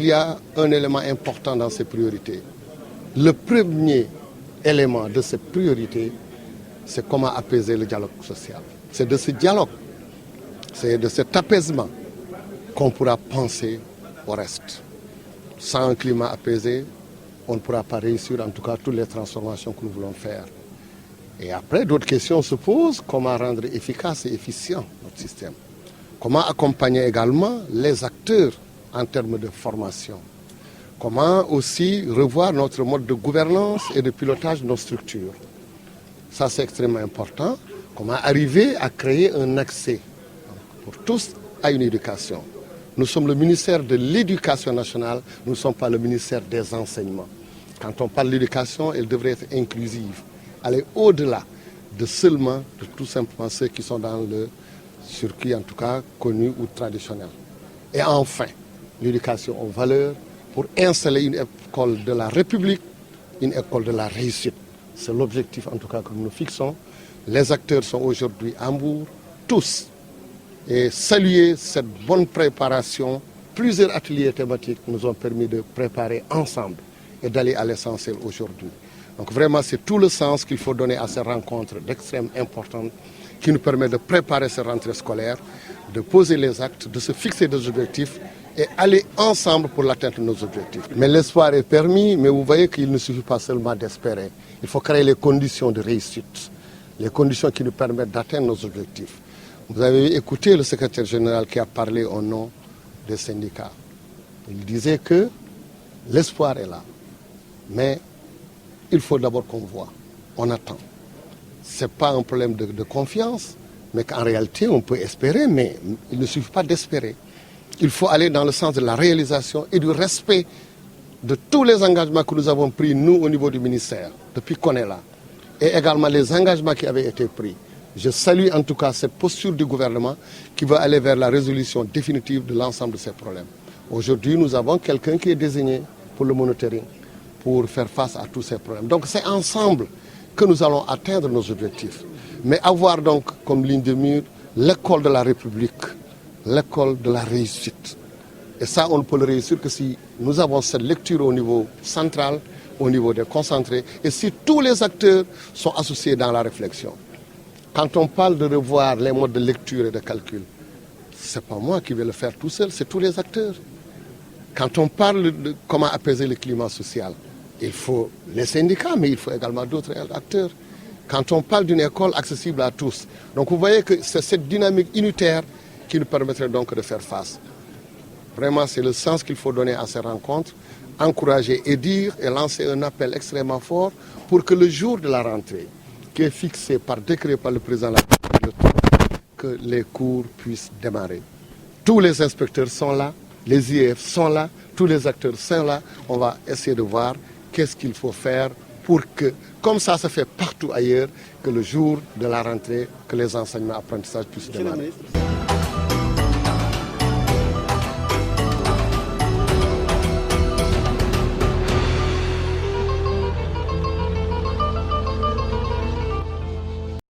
y a un élément important dans ces priorités. Le premier élément de ces priorités, c'est comment apaiser le dialogue social. C'est de ce dialogue, c'est de cet apaisement qu'on pourra penser au reste. Sans un climat apaisé, on ne pourra pas réussir en tout cas toutes les transformations que nous voulons faire. Et après, d'autres questions se posent, comment rendre efficace et efficient notre système. Comment accompagner également les acteurs en termes de formation. Comment aussi revoir notre mode de gouvernance et de pilotage de nos structures. Ça, c'est extrêmement important. Comment arriver à créer un accès pour tous à une éducation. Nous sommes le ministère de l'Éducation nationale, nous ne sommes pas le ministère des enseignements. Quand on parle d'éducation, elle devrait être inclusive, aller au-delà de seulement, de tout simplement ceux qui sont dans le circuit, en tout cas connu ou traditionnel. Et enfin, l'éducation aux valeurs pour installer une école de la République, une école de la réussite. C'est l'objectif en tout cas que nous nous fixons. Les acteurs sont aujourd'hui à Mbour, tous. Et saluer cette bonne préparation, plusieurs ateliers thématiques nous ont permis de préparer ensemble et d'aller à l'essentiel aujourd'hui. Donc vraiment, c'est tout le sens qu'il faut donner à ces rencontres d'extrême importance qui nous permet de préparer ces rentrées scolaires, de poser les actes, de se fixer des objectifs et aller ensemble pour l'atteinte de nos objectifs. Mais l'espoir est permis, mais vous voyez qu'il ne suffit pas seulement d'espérer. Il faut créer les conditions de réussite, les conditions qui nous permettent d'atteindre nos objectifs. Vous avez écouté le secrétaire général qui a parlé au nom des syndicats. Il disait que l'espoir est là, mais il faut d'abord qu'on voit, on attend. Ce n'est pas un problème de confiance, mais qu'en réalité on peut espérer, mais il ne suffit pas d'espérer. Il faut aller dans le sens de la réalisation et du respect de tous les engagements que nous avons pris, nous, au niveau du ministère, depuis qu'on est là, et également les engagements qui avaient été pris. Je salue en tout cas cette posture du gouvernement qui va aller vers la résolution définitive de l'ensemble de ces problèmes. Aujourd'hui, nous avons quelqu'un qui est désigné pour le monitoring, pour faire face à tous ces problèmes. Donc c'est ensemble que nous allons atteindre nos objectifs. Mais avoir donc comme ligne de mire l'école de la République, l'école de la réussite. Et ça, on ne peut le réussir que si nous avons cette lecture au niveau central, au niveau des concentrés, et si tous les acteurs sont associés dans la réflexion. Quand on parle de revoir les modes de lecture et de calcul, ce n'est pas moi qui vais le faire tout seul, c'est tous les acteurs. Quand on parle de comment apaiser le climat social, il faut les syndicats, mais il faut également d'autres acteurs. Quand on parle d'une école accessible à tous, donc vous voyez que c'est cette dynamique unitaire qui nous permettrait donc de faire face. Vraiment, c'est le sens qu'il faut donner à ces rencontres, encourager et dire et lancer un appel extrêmement fort pour que le jour de la rentrée, qui est fixé par décret par le président de la République, que les cours puissent démarrer. Tous les inspecteurs sont là, les IEF sont là, tous les acteurs sont là. On va essayer de voir qu'est-ce qu'il faut faire pour que, comme ça se fait partout ailleurs, que le jour de la rentrée, que les enseignements apprentissages puissent démarrer.